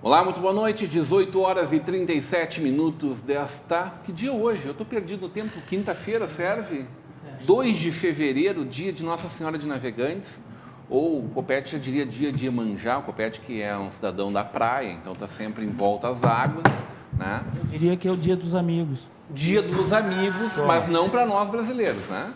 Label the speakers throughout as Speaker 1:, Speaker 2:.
Speaker 1: Olá, muito boa noite, 18 horas e 37 minutos desta... Que dia é hoje? Eu estou perdido no tempo. Quinta-feira serve? 2 de fevereiro, dia de Nossa Senhora de Navegantes, ou o Copete já diria dia de Iemanjá, o Copete que é um cidadão da praia, então está sempre em volta às águas, né?
Speaker 2: Eu diria que é o dia dos amigos.
Speaker 1: Dia dos amigos, mas não para nós brasileiros, né?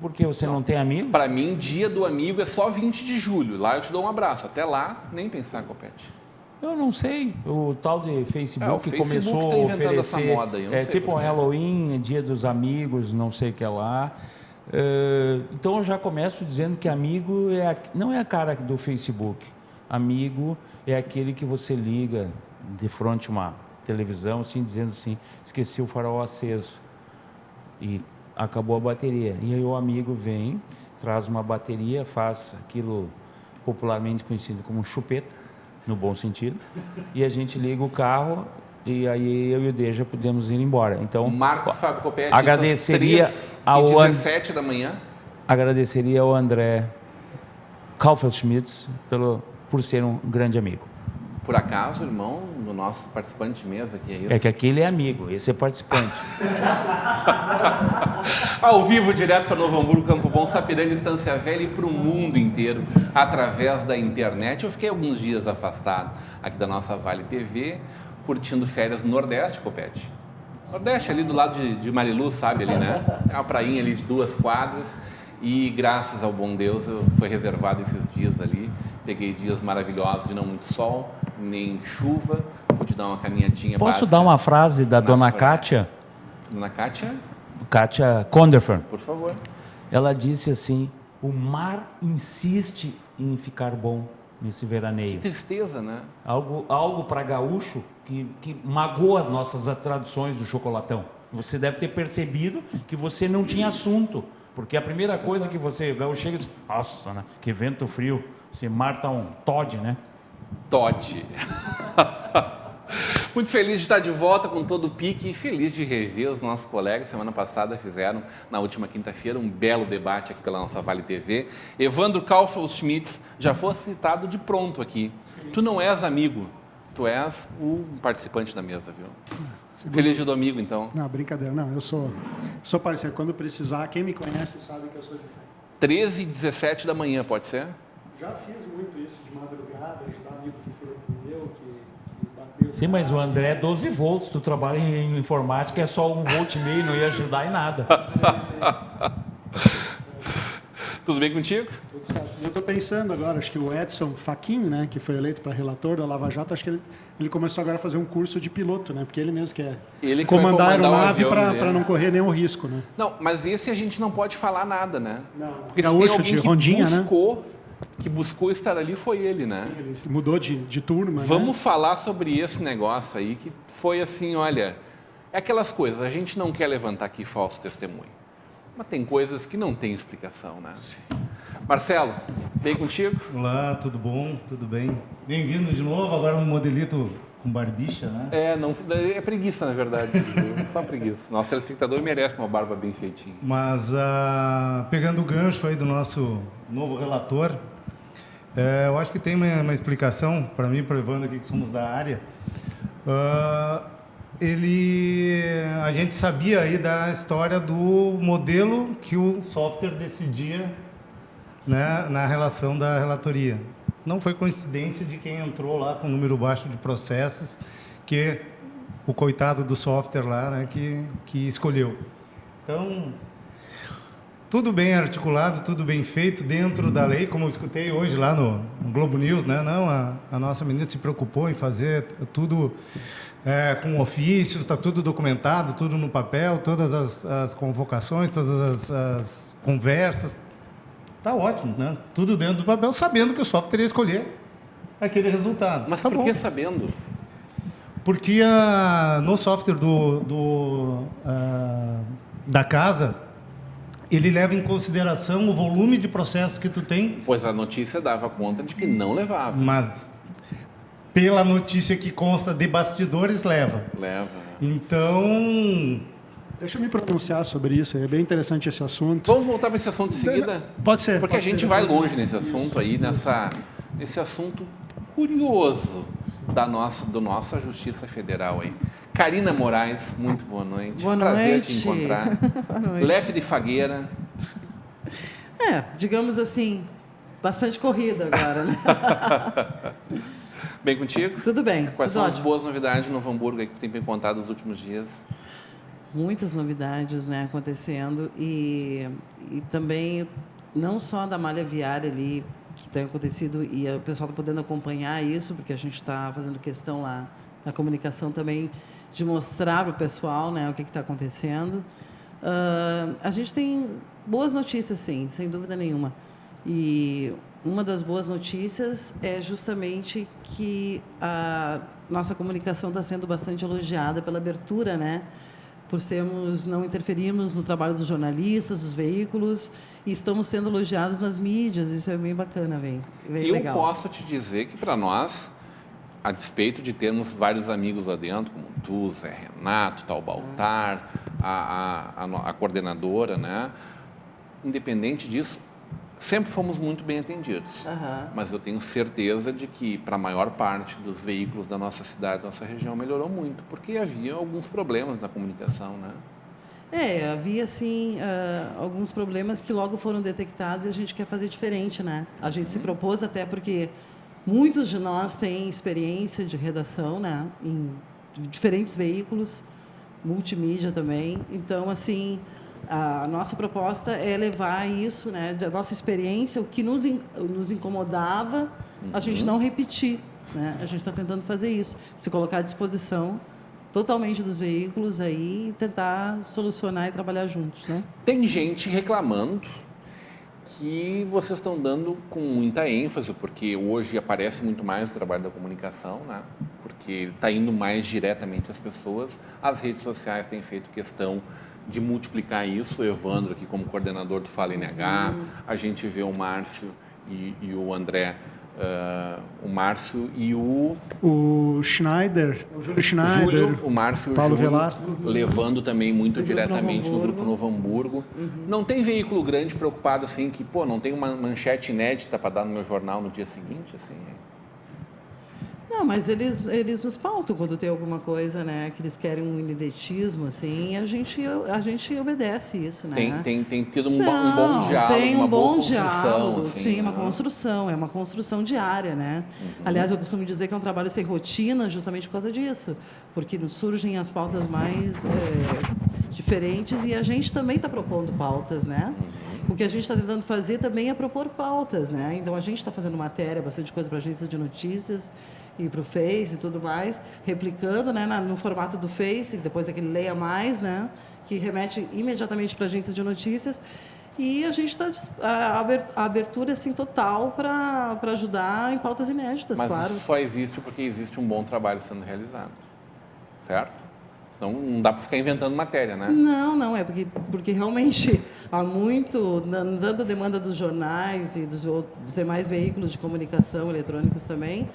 Speaker 2: Porque você não tem amigo?
Speaker 1: Para mim, dia do amigo é só 20 de julho, lá eu te dou um abraço, até lá, nem pensar, Copete.
Speaker 2: Eu não sei, o tal de Facebook,
Speaker 1: o Facebook
Speaker 2: começou
Speaker 1: tá
Speaker 2: a
Speaker 1: inventando
Speaker 2: oferecer,
Speaker 1: essa moda aí, eu não sei
Speaker 2: tipo
Speaker 1: por quê.
Speaker 2: Halloween, dia dos amigos, não sei o que lá. Então eu já começo dizendo que amigo não é a cara do Facebook. Amigo é aquele que você liga de frente a uma televisão, assim, dizendo assim, esqueci o farol aceso e acabou a bateria. E aí o amigo vem, traz uma bateria, faz aquilo popularmente conhecido como chupeta, no bom sentido, e a gente liga o carro e aí eu e o Deja podemos ir embora. Então,
Speaker 1: Marcos Fábio Copete,
Speaker 2: agradeceria
Speaker 1: às 3h17 da manhã.
Speaker 2: Agradeceria ao André Kaufeld-Schmitz por ser um grande amigo.
Speaker 1: Por acaso, irmão do nosso participante de mesa, que é isso?
Speaker 2: É que aquele é amigo, esse é participante.
Speaker 1: Ao vivo, direto para Novo Hamburgo, Campo Bom, Sapiranga, Estância Velha e para o mundo inteiro, através da internet. Eu fiquei alguns dias afastado aqui da nossa Vale TV, curtindo férias no Nordeste, Copete. Nordeste, ali do lado de Marilu, sabe, ali, né? É uma prainha ali de 2 quadras e, graças ao bom Deus, foi reservado esses dias ali. Peguei dias maravilhosos de não muito sol, nem chuva, pude dar uma caminhadinha básica.
Speaker 2: Posso dar uma frase da dona Kátia?
Speaker 1: Dona Kátia?
Speaker 2: Kátia Konderfer.
Speaker 1: Por favor.
Speaker 2: Ela disse assim, o mar insiste em ficar bom nesse veraneio.
Speaker 1: Que tristeza, né?
Speaker 2: Algo para gaúcho que magoa as nossas tradições do chocolatão. Você deve ter percebido que você não tinha assunto, porque a primeira coisa que você gaúcho chega e diz, nossa, né? Que vento frio, esse mar tá um Todd, né?
Speaker 1: Todd. Muito feliz de estar de volta com todo o pique e feliz de rever os nossos colegas. Semana passada fizeram, na última quinta-feira, um belo debate aqui pela nossa Vale TV. Evandro Kaufeld-Schmitz já foi citado de pronto aqui. Sim, tu não és amigo, tu és o participante da mesa, viu? Feliz dia do amigo, então.
Speaker 3: Não, brincadeira. Não, eu sou parceiro. Quando precisar, quem me conhece sabe que eu sou de frente.
Speaker 1: 13h17 da manhã, pode ser?
Speaker 3: Já fiz muito isso de madrugada, ajudar amigo que foi meu, que bateu.
Speaker 2: Sim, mas o André é 12 volts, tu trabalha em informática, é só 1,5 volt, não ia ajudar em nada.
Speaker 1: Tudo bem contigo?
Speaker 3: Tudo certo. Eu estou pensando agora, acho que o Edson Fachin, né, que foi eleito para relator da Lava Jato, acho que ele começou agora a fazer um curso de piloto, né? Porque ele mesmo quer comandar a aeronave para não correr nenhum risco, né?
Speaker 1: Não, mas esse a gente não pode falar nada, né?
Speaker 3: Não.
Speaker 1: Porque se tem alguém que buscou estar ali, foi ele, né?
Speaker 3: Sim, ele mudou de turma.
Speaker 1: Vamos falar sobre esse negócio aí, que foi assim, olha, é aquelas coisas, a gente não quer levantar aqui falso testemunho, mas tem coisas que não tem explicação, né? Sim. Marcelo, bem contigo?
Speaker 4: Olá, tudo bom? Tudo bem? Bem-vindo de novo, agora um modelito com barbicha, né?
Speaker 1: É preguiça, na verdade, só preguiça. Nosso telespectador merece uma barba bem feitinha.
Speaker 4: Mas, pegando o gancho aí do nosso novo relator, eu acho que tem uma explicação, para mim, para o Evandro aqui, que somos da área. A gente sabia aí da história do modelo que o software decidia, né, na relação da relatoria. Não foi coincidência de quem entrou lá com um número baixo de processos, que o coitado do software lá, né, que escolheu. Então, tudo bem articulado, tudo bem feito dentro da lei, como eu escutei hoje lá no Globo News, né? Não, a nossa ministra se preocupou em fazer tudo com ofícios, está tudo documentado, tudo no papel, todas as convocações, todas as conversas. Está ótimo, né? Tudo dentro do papel, sabendo que o software ia escolher aquele resultado.
Speaker 1: Mas
Speaker 4: tá
Speaker 1: por
Speaker 4: bom.
Speaker 1: que sabendo?
Speaker 4: Porque no software da casa, ele leva em consideração o volume de processos que tu tem.
Speaker 1: Pois a notícia dava conta de que não levava.
Speaker 4: Mas pela notícia que consta de bastidores, leva.
Speaker 1: Leva.
Speaker 4: Então...
Speaker 3: Deixa eu me pronunciar sobre isso, é bem interessante esse assunto.
Speaker 1: Vamos voltar para esse assunto em seguida?
Speaker 3: Pode ser.
Speaker 1: Porque a gente vai longe nesse assunto aí, nesse assunto curioso da nossa Justiça Federal aí. Karina Moraes, muito boa noite.
Speaker 5: Boa
Speaker 1: Prazer
Speaker 5: noite.
Speaker 1: te encontrar.
Speaker 5: Boa noite.
Speaker 1: Lefe de Fagueira.
Speaker 5: Digamos assim, bastante corrida agora, né?
Speaker 1: Bem contigo?
Speaker 5: Tudo bem.
Speaker 1: Quais
Speaker 5: tudo
Speaker 1: são
Speaker 5: ótimo.
Speaker 1: as boas novidades de Novo Hamburgo aí que tu tem me contado nos últimos dias?
Speaker 5: Muitas novidades, né, acontecendo e também não só da malha viária ali que tem acontecido e o pessoal está podendo acompanhar isso, porque a gente está fazendo questão lá na comunicação também de mostrar para o pessoal, né, o que está acontecendo. A gente tem boas notícias, sim, sem dúvida nenhuma. E uma das boas notícias é justamente que a nossa comunicação está sendo bastante elogiada pela abertura, né? Por não interferirmos no trabalho dos jornalistas, dos veículos, e estamos sendo elogiados nas mídias. Isso é bem bacana, bem legal.
Speaker 1: Eu posso te dizer que, para nós, a despeito de termos vários amigos lá dentro, como tu, Zé Renato, Tal Baltar, a coordenadora, né? Independente disso, sempre fomos muito bem atendidos. Mas eu tenho certeza de que, para a maior parte dos veículos da nossa cidade, da nossa região, melhorou muito, porque havia alguns problemas na comunicação, né?
Speaker 5: Havia, assim, alguns problemas que logo foram detectados e a gente quer fazer diferente, né? A gente se propôs até porque muitos de nós têm experiência de redação, né? Em diferentes veículos, multimídia também. Então, assim... A nossa proposta é levar isso, né, da nossa experiência, o que nos incomodava, a gente não repetir, né? A gente está tentando fazer isso, se colocar à disposição totalmente dos veículos aí e tentar solucionar e trabalhar juntos, né?
Speaker 1: Tem gente reclamando que vocês estão dando com muita ênfase, porque hoje aparece muito mais o trabalho da comunicação, né? Porque está indo mais diretamente às pessoas. As redes sociais têm feito questão de multiplicar isso. O Evandro aqui como coordenador do Fala NH, a gente vê o Márcio e o André, o Márcio e o
Speaker 3: Schneider, o Júlio Schneider,
Speaker 1: o Márcio e o
Speaker 3: Paulo
Speaker 1: Júlio,
Speaker 3: Velasco,
Speaker 1: levando também muito diretamente no Grupo
Speaker 5: Novo
Speaker 1: Novo Hamburgo. Não tem veículo grande preocupado assim que, não tem uma manchete inédita para dar no meu jornal no dia seguinte, assim?
Speaker 5: Não, mas eles nos pautam quando tem alguma coisa, né, que eles querem um ineditismo, assim, a gente obedece isso, né?
Speaker 1: Tem tido um bom diálogo,
Speaker 5: tem
Speaker 1: uma boa
Speaker 5: bom
Speaker 1: construção.
Speaker 5: diálogo,
Speaker 1: Assim,
Speaker 5: sim,
Speaker 1: né?
Speaker 5: é uma construção diária, né? Aliás, eu costumo dizer que é um trabalho sem rotina justamente por causa disso, porque surgem as pautas mais diferentes e a gente também está propondo pautas, né? O que a gente está tentando fazer também é propor pautas, né? Então, a gente está fazendo matéria, bastante coisa para agências de notícias e para o Face e tudo mais, replicando, né, no formato do Face, depois aquele Leia Mais, né, que remete imediatamente para agências de notícias. E a gente está a abertura assim, total para ajudar em pautas inéditas,
Speaker 1: Mas
Speaker 5: claro.
Speaker 1: isso só existe porque existe um bom trabalho sendo realizado, certo? Então, não dá para ficar inventando matéria, né?
Speaker 5: Não, é porque realmente há muito, dando a demanda dos jornais e dos demais veículos de comunicação eletrônicos também.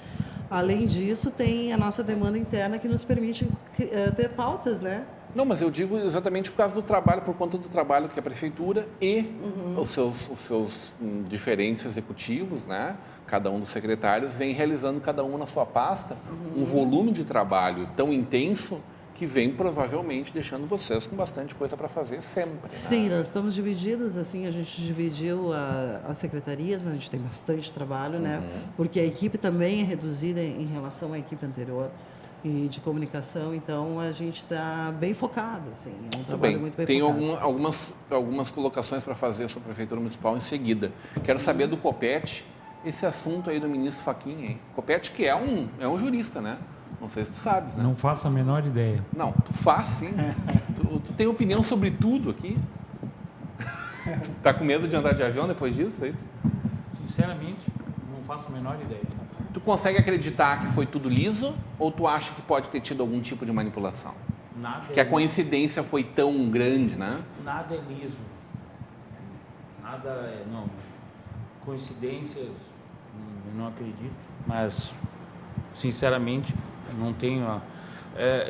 Speaker 5: Além disso, tem a nossa demanda interna que nos permite ter pautas, né?
Speaker 1: Não, mas eu digo exatamente por causa do trabalho, por conta do trabalho que a prefeitura e os seus diferentes executivos, né? Cada um dos secretários vem realizando, cada um na sua pasta, um volume de trabalho tão intenso que vem provavelmente deixando vocês com bastante coisa para fazer sempre.
Speaker 5: Sim, nós estamos divididos, assim, a gente dividiu as secretarias, mas a gente tem bastante trabalho, né? Porque a equipe também é reduzida em relação à equipe anterior e de comunicação, então a gente está bem focado, assim, é um trabalho muito bem focado.
Speaker 1: Tem algumas colocações para fazer sobre a Prefeitura Municipal em seguida. Quero saber do Copete, esse assunto aí do ministro Fachin, hein? Copete que é um jurista, né? Não sei se tu sabes, né?
Speaker 2: Não faço a menor ideia.
Speaker 1: Não, tu faz sim. tu tem opinião sobre tudo aqui. Tá com medo de andar de avião depois disso? É isso?
Speaker 2: Sinceramente, não faço a menor ideia.
Speaker 1: Tu consegue acreditar que foi tudo liso ou tu acha que pode ter tido algum tipo de manipulação?
Speaker 2: Nada
Speaker 1: Que a coincidência foi tão grande, né?
Speaker 2: Nada é liso. nada, não, coincidências, eu não acredito, mas, sinceramente, eu não tenho...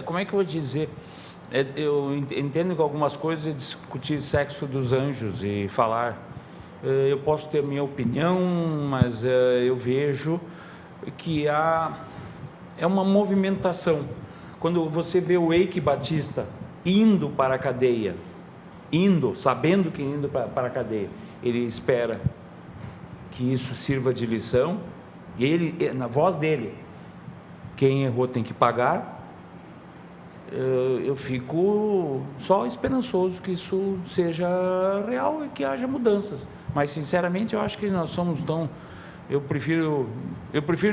Speaker 2: como é que eu vou dizer? Eu entendo que algumas coisas é discutir sexo dos anjos e falar... eu posso ter minha opinião, mas eu vejo que é uma movimentação. Quando você vê o Eike Batista indo para a cadeia, sabendo que indo para a cadeia, ele espera que isso sirva de lição, e ele, na voz dele, quem errou tem que pagar. Eu fico só esperançoso que isso seja real e que haja mudanças. Mas, sinceramente, eu acho que nós somos tão... Eu prefiro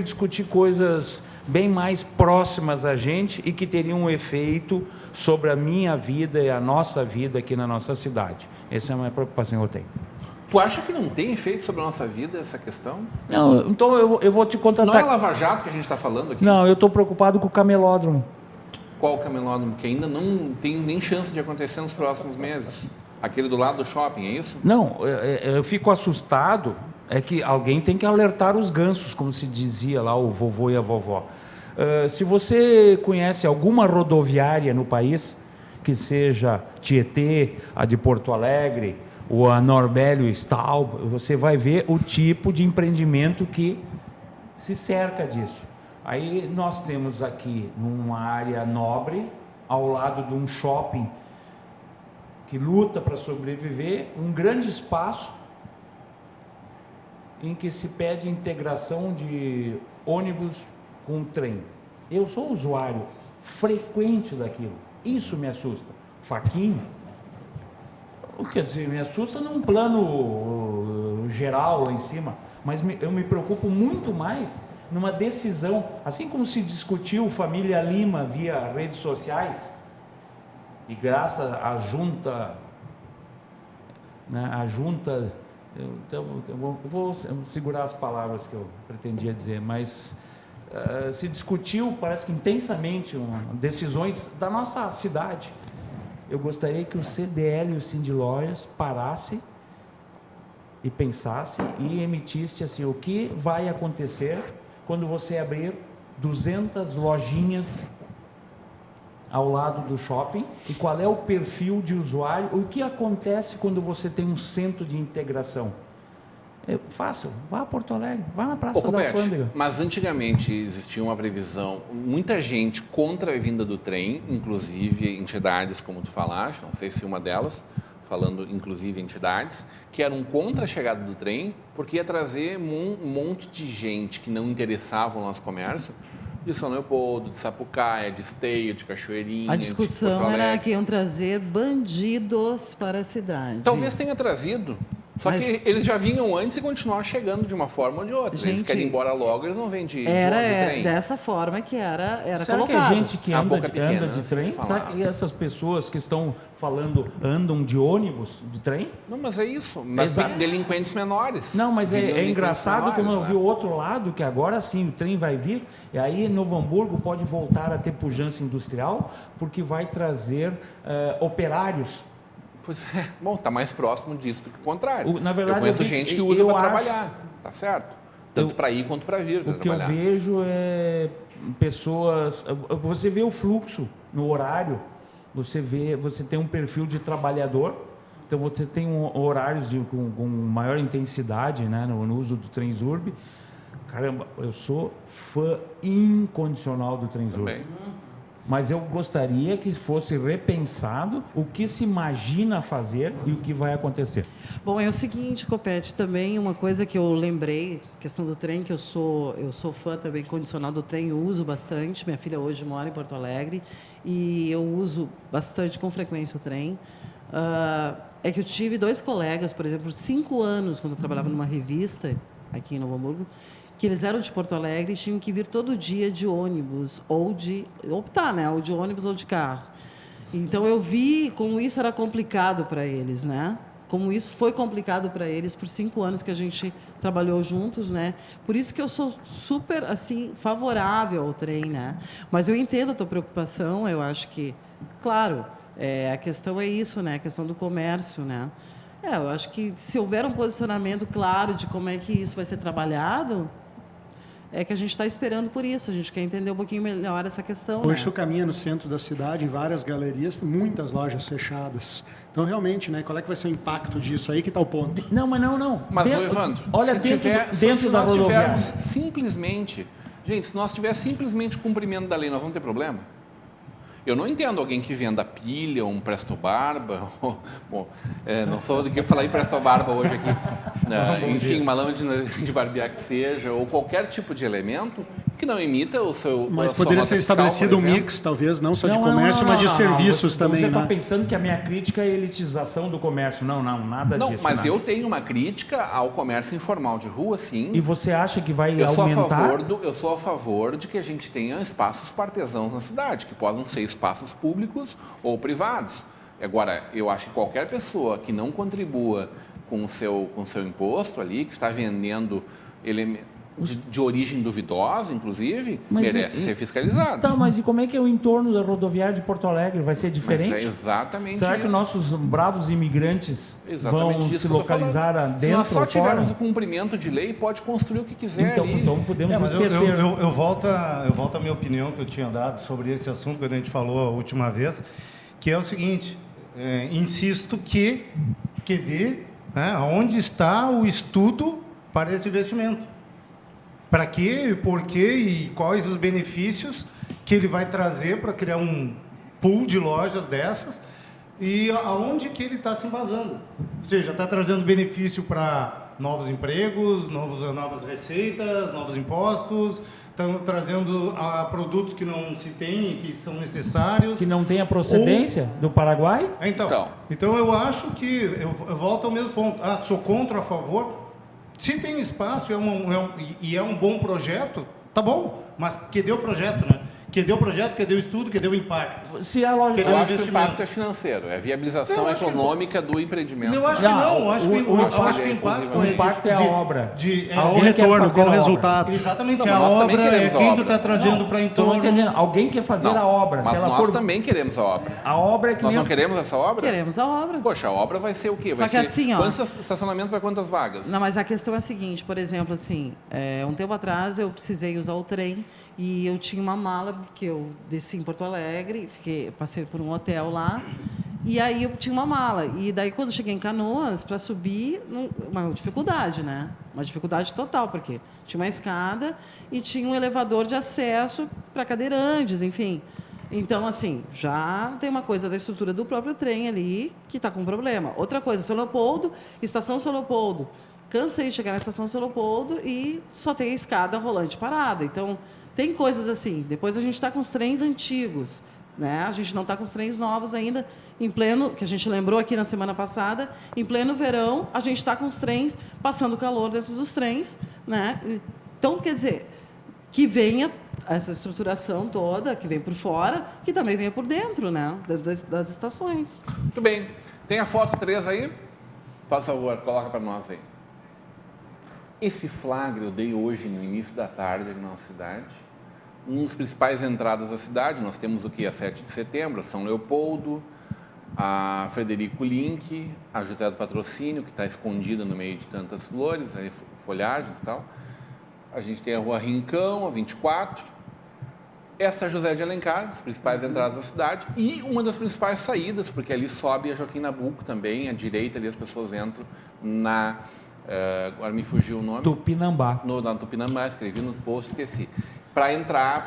Speaker 2: discutir coisas bem mais próximas a gente e que teriam um efeito sobre a minha vida e a nossa vida aqui na nossa cidade. Essa é uma preocupação que eu tenho.
Speaker 1: Tu acha que não tem efeito sobre a nossa vida essa questão?
Speaker 2: Não, então eu vou te contratar...
Speaker 1: Não é Lava Jato que a gente está falando aqui?
Speaker 2: Não, eu estou preocupado com o camelódromo.
Speaker 1: Qual camelódromo? Que ainda não tem nem chance de acontecer nos próximos meses. Aquele do lado do shopping, é isso?
Speaker 2: Não, eu fico assustado, é que alguém tem que alertar os gansos, como se dizia lá o vovô e a vovó. Se você conhece alguma rodoviária no país, que seja Tietê, a de Porto Alegre, ou a Norbélio Stahl, você vai ver o tipo de empreendimento que se cerca disso. Aí nós temos aqui, numa área nobre, ao lado de um shopping que luta para sobreviver, um grande espaço em que se pede integração de ônibus com trem. Eu sou usuário frequente daquilo. Isso me assusta. Fachin, quer dizer, me assusta num plano geral lá em cima, mas eu me preocupo muito mais numa decisão, assim como se discutiu Família Lima via redes sociais, e graças à junta, né, eu vou segurar as palavras que eu pretendia dizer, mas se discutiu, parece que intensamente, decisões da nossa cidade. Eu gostaria que o CDL e o Cindy Lawyers parasse e pensasse e emitisse assim, o que vai acontecer quando você abrir 200 lojinhas ao lado do shopping, e qual é o perfil de usuário, o que acontece quando você tem um centro de integração. É fácil, vá a Porto Alegre, vá na Praça da Alfândega.
Speaker 1: Mas antigamente existia uma previsão, muita gente contra a vinda do trem, inclusive entidades como tu falaste, não sei se uma delas, falando inclusive entidades, que eram contra a chegada do trem, porque ia trazer um monte de gente que não interessava o nosso comércio, de São Leopoldo, de Sapucaia, de Esteio, de Cachoeirinha.
Speaker 5: A discussão era que iam trazer bandidos para a cidade.
Speaker 1: Talvez tenha trazido. Só que eles já vinham antes e continuavam chegando de uma forma ou de outra. Gente, eles querem ir embora logo, eles não vêm de trem.
Speaker 5: Dessa forma que era
Speaker 2: será
Speaker 5: colocado.
Speaker 2: Que a gente que anda de trem,
Speaker 1: falar.
Speaker 2: será que essas pessoas que estão falando andam de ônibus, de trem?
Speaker 1: Não, mas é isso. Mas tem delinquentes menores.
Speaker 2: Não, mas é engraçado como eu vi o outro lado, que agora sim o trem vai vir, e aí Novo Hamburgo pode voltar a ter pujança industrial, porque vai trazer operários.
Speaker 1: Pois é. Bom, está mais próximo disso do que o contrário.
Speaker 2: Na verdade,
Speaker 1: eu conheço gente que usa para trabalhar, tá certo? Tanto para ir quanto para vir.
Speaker 2: O que eu vejo é pessoas... Você vê o fluxo no horário, você tem um perfil de trabalhador, então você tem horários com maior intensidade, né, no uso do Transurb. Caramba, eu sou fã incondicional do Transurb. Mas eu gostaria que fosse repensado o que se imagina fazer e o que vai acontecer.
Speaker 5: Bom, é o seguinte, Copete, também uma coisa que eu lembrei, questão do trem, que eu sou fã também incondicional do trem, eu uso bastante. Minha filha hoje mora em Porto Alegre e eu uso bastante, com frequência, o trem. É que eu tive 2 colegas, por exemplo, 5 anos, quando eu trabalhava numa revista aqui em Novo Hamburgo, que eles eram de Porto Alegre e tinham que vir todo dia de ônibus, ou de ônibus ou de carro. Então, eu vi como isso era complicado para eles, né? Como isso foi complicado para eles por 5 anos que a gente trabalhou juntos, né? Por isso que eu sou super, assim, favorável ao trem, né? Mas eu entendo a tua preocupação, eu acho que, claro, a questão é isso, né? A questão do comércio, né? Eu acho que se houver um posicionamento claro de como é que isso vai ser trabalhado, é que a gente está esperando por isso. A gente quer entender um pouquinho melhor essa questão.
Speaker 3: Hoje tu caminha no centro da cidade, em várias galerias, muitas lojas fechadas. Então, realmente, né, qual é que vai ser o impacto disso? Aí que está o ponto.
Speaker 2: Não, mas não.
Speaker 1: Mas, Evandro,
Speaker 2: olha, dentro da rodoviária.
Speaker 1: Simplesmente, gente, se nós tivermos simplesmente cumprimento da lei, nós vamos ter problema? Eu não entendo alguém que venda pilha, um Presto Barba, não sou de que falar em Presto Barba hoje aqui, enfim, uma lâmina de barbear que seja, ou qualquer tipo de elemento que não imita o seu...
Speaker 3: Mas poderia ser estabelecido um mix, talvez, não só de comércio, mas de serviços também.
Speaker 2: Você está pensando que a minha crítica é a elitização do comércio. Não, nada disso.
Speaker 1: Não, mas eu tenho uma crítica ao comércio informal de rua, sim.
Speaker 2: E você acha que vai aumentar?
Speaker 1: Eu sou a favor de que a gente tenha espaços para artesãos na cidade, que possam ser espaços públicos ou privados. Agora, eu acho que qualquer pessoa que não contribua com o seu imposto ali, que está vendendo de origem duvidosa, inclusive, merece ser fiscalizado.
Speaker 2: Tá, mas e como é que é o entorno da rodoviária de Porto Alegre? Vai ser diferente?
Speaker 1: Mas é exatamente
Speaker 2: Será que nossos bravos imigrantes vão se localizar dentro ou fora?
Speaker 1: Se nós só tivermos o cumprimento de lei, pode construir o que quiser.
Speaker 2: Então podemos esquecer.
Speaker 4: Eu volto à minha opinião que eu tinha dado sobre esse assunto quando a gente falou a última vez, que é o seguinte, insisto que onde está o estudo para esse investimento? Para quê, por quê e quais os benefícios que ele vai trazer para criar um pool de lojas dessas e aonde que ele está se embasando. Ou seja, está trazendo benefício para novos empregos, novas receitas, novos impostos, estão trazendo produtos que não se tem, que são necessários.
Speaker 2: Que não tem a procedência do Paraguai?
Speaker 4: Então eu acho que, eu volto ao mesmo ponto, sou contra ou a favor. Se tem espaço e é um bom projeto, tá bom, mas cadê o projeto, né? Cadê o projeto, cadê o estudo, cadê o impacto?
Speaker 2: Se a loja...
Speaker 1: Eu acho que o impacto é financeiro, é a viabilização econômica do empreendimento.
Speaker 4: Eu acho que não, acho que o
Speaker 2: impacto é a obra.
Speaker 3: Qual o retorno, qual o resultado?
Speaker 4: Exatamente, a obra é quem tu está trazendo para entorno.
Speaker 2: Estou entendendo, alguém quer fazer a obra.
Speaker 1: Mas nós também queremos a obra.
Speaker 2: A obra é que
Speaker 1: nós não queremos essa obra?
Speaker 5: Queremos a obra.
Speaker 1: Poxa, a obra vai ser o quê?
Speaker 5: Só que assim,
Speaker 1: quantos estacionamento para quantas vagas?
Speaker 5: Não, mas a questão é a seguinte, por exemplo, assim, um tempo atrás eu precisei usar o trem e eu tinha uma mala, porque eu desci em Porto Alegre, passei por um hotel lá, e aí eu tinha uma mala. E daí, quando cheguei em Canoas, para subir, uma dificuldade, né? Uma dificuldade total, porque tinha uma escada e tinha um elevador de acesso para cadeirantes, enfim. Então, assim, já tem uma coisa da estrutura do próprio trem ali que está com problema. Outra coisa, São Leopoldo, estação São Leopoldo. Cansei de chegar na estação São Leopoldo e só tem a escada rolante parada. Então, tem coisas assim. Depois a gente está com os trens antigos, né? A gente não está com os trens novos ainda, em pleno, que a gente lembrou aqui na semana passada, em pleno verão, a gente está com os trens passando calor dentro dos trens, né? Então, quer dizer, que venha essa estruturação toda, que vem por fora, que também venha por dentro, né? Das estações.
Speaker 1: Muito bem. Tem a foto 3 aí? Por favor, coloca para nós aí. Esse flagra eu dei hoje, no início da tarde, aqui na nossa cidade. Um dos principais entradas da cidade, nós temos o que? A 7 de setembro, São Leopoldo, a Frederico Link, a José do Patrocínio, que está escondida no meio de tantas flores, aí, folhagens e tal. A gente tem a Rua Rincão, a 24. Essa é a José de Alencar, das principais entradas da cidade, e uma das principais saídas, porque ali sobe a Joaquim Nabuco também, à direita ali as pessoas entram na... agora me fugiu o nome.
Speaker 2: Tupinambá.
Speaker 1: Na Tupinambá, escrevi no post, esqueci. Para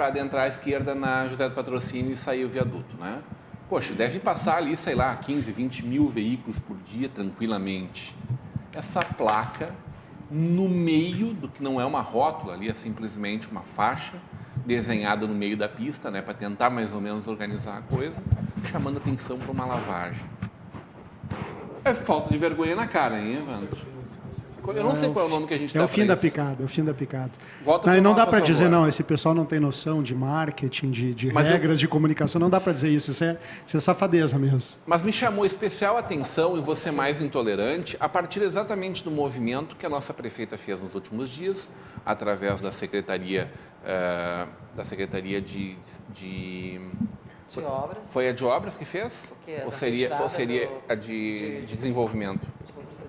Speaker 1: adentrar à esquerda na José do Patrocínio e sair o viaduto, né? Poxa, deve passar ali, sei lá, 15, 20 mil veículos por dia, tranquilamente. Essa placa, no meio do que não é uma rótula ali, é simplesmente uma faixa desenhada no meio da pista, né? Para tentar mais ou menos organizar a coisa, chamando atenção para uma lavagem. É falta de vergonha na cara, hein, Evandro? Eu não sei qual é o nome que a gente dá.
Speaker 3: É o fim da picada, é o fim da picada.
Speaker 1: Não
Speaker 3: dá para dizer, não, esse pessoal não tem noção de marketing, de regras de comunicação, não dá para dizer isso, isso é safadeza mesmo.
Speaker 1: Mas me chamou especial atenção, e vou ser mais intolerante, a partir exatamente do movimento que a nossa prefeita fez nos últimos dias, através da Secretaria de
Speaker 5: obras.
Speaker 1: Foi a de obras que fez? Ou seria a de desenvolvimento?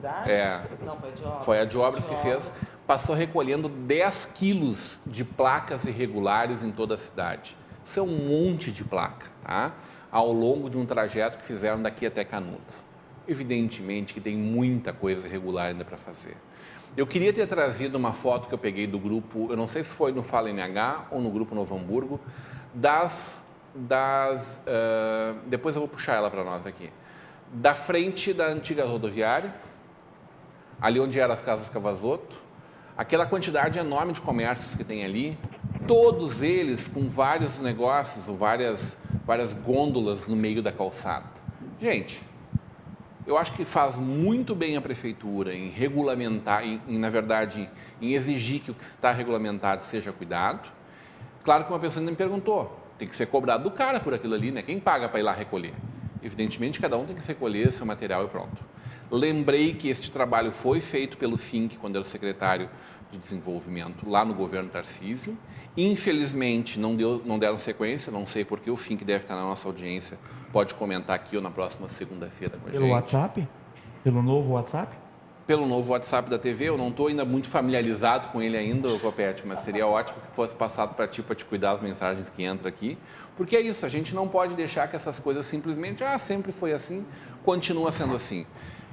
Speaker 5: cidade? Não, foi a de obras.
Speaker 1: Foi a de obras que fez. Passou recolhendo 10 quilos de placas irregulares em toda a cidade. Isso é um monte de placa, tá? Ao longo de um trajeto que fizeram daqui até Canudos. Evidentemente que tem muita coisa irregular ainda para fazer. Eu queria ter trazido uma foto que eu peguei do grupo, eu não sei se foi no Fala NH ou no grupo Novo Hamburgo, depois eu vou puxar ela para nós aqui, da frente da antiga rodoviária, ali onde eram as Casas Cavazoto, aquela quantidade enorme de comércios que tem ali, todos eles com vários negócios, ou várias gôndolas no meio da calçada. Gente, eu acho que faz muito bem a prefeitura em regulamentar, na verdade, em exigir que o que está regulamentado seja cuidado. Claro que uma pessoa ainda me perguntou, tem que ser cobrado do cara por aquilo ali, né? Quem paga para ir lá recolher? Evidentemente, cada um tem que recolher seu material e pronto. Lembrei que este trabalho foi feito pelo FINC, quando era secretário de Desenvolvimento, lá no governo Tarcísio. Infelizmente, não deram sequência, não sei porque o FINC deve estar na nossa audiência, pode comentar aqui ou na próxima segunda-feira com a gente.
Speaker 2: Pelo WhatsApp? Pelo novo WhatsApp?
Speaker 1: Pelo novo WhatsApp da TV, eu não estou ainda muito familiarizado com ele ainda, Copete, mas seria ótimo que fosse passado para ti cuidar as mensagens que entram aqui, porque é isso, a gente não pode deixar que essas coisas simplesmente, sempre foi assim, continua sendo assim.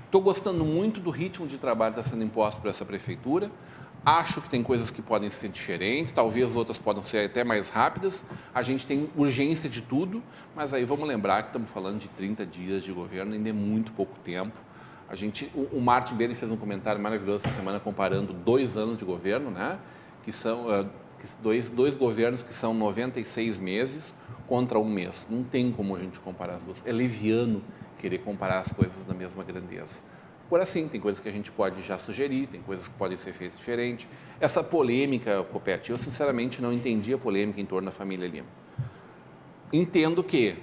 Speaker 1: Estou gostando muito do ritmo de trabalho que está sendo imposto por essa prefeitura, acho que tem coisas que podem ser diferentes, talvez outras possam ser até mais rápidas, a gente tem urgência de tudo, mas aí vamos lembrar que estamos falando de 30 dias de governo, ainda é muito pouco tempo. O Martin Bene fez um comentário maravilhoso essa semana comparando 2 anos de governo, né? Que são dois governos que são 96 meses contra 1 mês. Não tem como a gente comparar as duas. É leviano querer comparar as coisas da mesma grandeza. Por assim, tem coisas que a gente pode já sugerir, tem coisas que podem ser feitas diferente. Essa polêmica, Copete, eu sinceramente não entendi a polêmica em torno da família Lima. Entendo que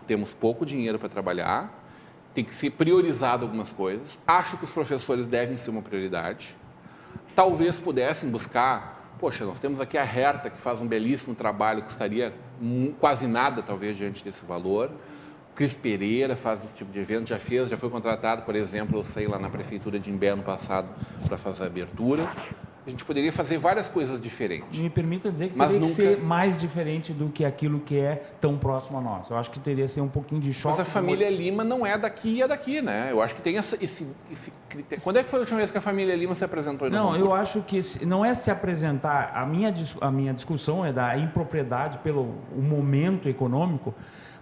Speaker 1: temos pouco dinheiro para trabalhar, tem que ser priorizado algumas coisas. Acho que os professores devem ser uma prioridade. Talvez pudessem buscar... Poxa, nós temos aqui a Herta, que faz um belíssimo trabalho, custaria quase nada, talvez, diante desse valor. Cris Pereira faz esse tipo de evento, já foi contratado, por exemplo, eu sei, lá na Prefeitura de Imbé, ano passado, para fazer a abertura. A gente poderia fazer várias coisas diferentes.
Speaker 2: Me permita dizer que teria que ser mais diferente do que aquilo que é tão próximo a nós. Eu acho que teria que ser um pouquinho de choque.
Speaker 1: Mas a família Lima não é daqui e é daqui, né? Eu acho que tem esse critério. Quando é que foi a última vez que a família Lima se apresentou em Novo Hamburgo?
Speaker 2: Eu acho que não é se apresentar. A minha discussão é da impropriedade pelo o momento econômico,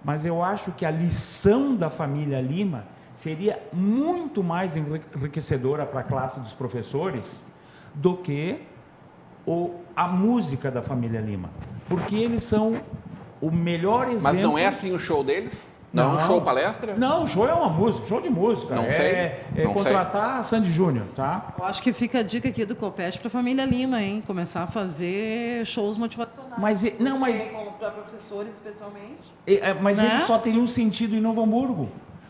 Speaker 2: mas eu acho que a lição da família Lima seria muito mais enriquecedora para a classe dos professores do que a música da família Lima. Porque eles são o melhor exemplo...
Speaker 1: Mas não é assim o show deles? Não é um show palestra?
Speaker 2: Não, o show é uma música, show de música.
Speaker 1: Não sei. Não
Speaker 2: contratar
Speaker 1: sei.
Speaker 2: a Sandy Júnior, tá?
Speaker 5: Eu acho que fica a dica aqui do Copete para a família Lima, hein? Começar a fazer shows motivacionais. Para professores, especialmente.
Speaker 2: Mas né? Eles só teriam sentido em Novo Hamburgo.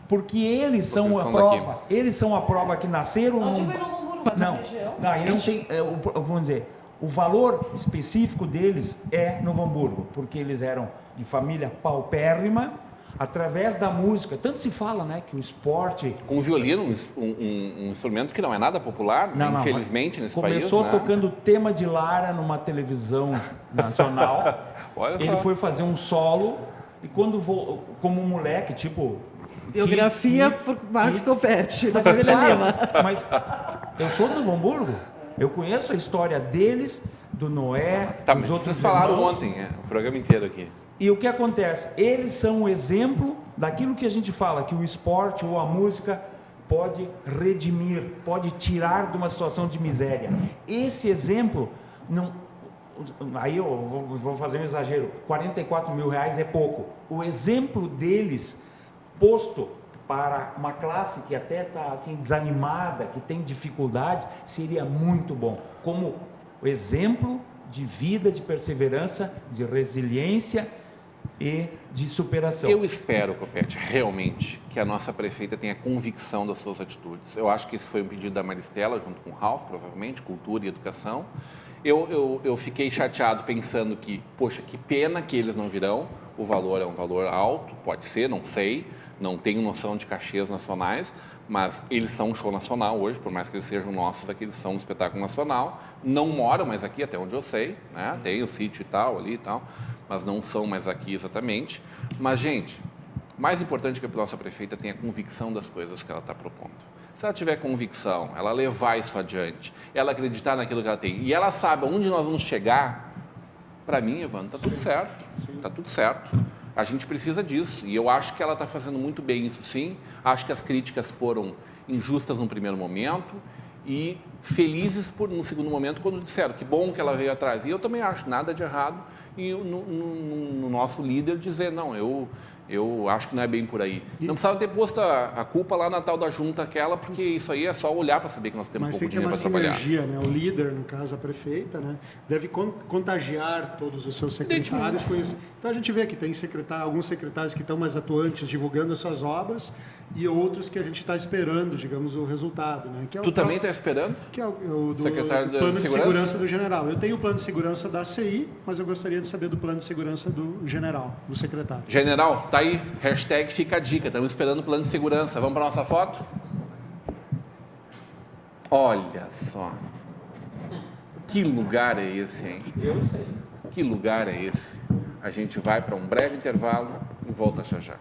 Speaker 2: Porque eles são a prova. Daqui. Eles são a prova que nasceram...
Speaker 5: Não digo em Novo Hamburgo, mas na região. Não,
Speaker 2: aí não tem... Vamos dizer... O valor específico deles é Novo Hamburgo, porque eles eram de família paupérrima, através da música. Tanto se fala, né, que o esporte...
Speaker 1: Com o violino, um instrumento que não é nada popular, infelizmente, nesse país.
Speaker 2: Começou tocando tema de Lara numa televisão nacional. Ele foi fazer um solo e quando como moleque, tipo...
Speaker 5: Biografia por Marcos Copete, da família Lima.
Speaker 2: Mas eu sou do Novo Hamburgo. Eu conheço a história deles, do Noé, dos outros
Speaker 1: vocês falaram ontem, o programa inteiro aqui.
Speaker 2: E o que acontece? Eles são um exemplo daquilo que a gente fala, que o esporte ou a música pode redimir, pode tirar de uma situação de miséria. Esse exemplo, não, aí eu vou fazer um exagero, R$44 mil é pouco. O exemplo deles, posto para uma classe que até está assim, desanimada, que tem dificuldades, seria muito bom. Como exemplo de vida, de perseverança, de resiliência e de superação.
Speaker 1: Eu espero, Copete, realmente, que a nossa prefeita tenha convicção das suas atitudes. Eu acho que isso foi um pedido da Maristela, junto com o Ralf, provavelmente, Cultura e Educação. Eu fiquei chateado pensando que, poxa, que pena que eles não virão. O valor é um valor alto, pode ser, não sei. não tenho noção de cachês nacionais, mas eles são um show nacional hoje, por mais que eles sejam nossos aqui, eles são um espetáculo nacional. Não moram mais aqui, até onde eu sei, né? Tem o sítio e tal, ali e tal, mas não são mais aqui exatamente. Mas, gente, mais importante que a nossa prefeita tenha convicção das coisas que ela está propondo. Se ela tiver convicção, ela levar isso adiante, ela acreditar naquilo que ela tem, e ela sabe onde nós vamos chegar, para mim, Evandro, está tudo certo. Está tudo certo. A gente precisa disso. E eu acho que ela está fazendo muito bem isso, sim. Acho que as críticas foram injustas no primeiro momento e felizes no segundo momento, quando disseram que bom que ela veio atrás. E eu também acho nada de errado e no nosso líder dizer, não, eu acho que não é bem por aí. Não precisava ter posto a culpa lá na tal da junta aquela, porque isso aí é só olhar para saber que nós temos pouco dinheiro para trabalhar.
Speaker 3: Mas tem que ter uma sinergia, né? O líder, no caso a prefeita, né? Deve contagiar todos os seus secretários com isso. Então a gente vê que tem alguns secretários que estão mais atuantes divulgando as suas obras e outros que a gente está esperando, digamos, o resultado. Né? Que é
Speaker 1: tu também está esperando?
Speaker 3: Que é o do
Speaker 1: secretário
Speaker 3: plano de segurança do general. Eu tenho o plano de segurança da CI, mas eu gostaria de saber do plano de segurança do general, do secretário.
Speaker 1: General, tá aí, hashtag fica a dica, estamos esperando o plano de segurança. Vamos para a nossa foto? Olha só. Que lugar é esse, hein?
Speaker 2: Eu sei.
Speaker 1: Que lugar é esse? A gente vai para um breve intervalo e volta já já.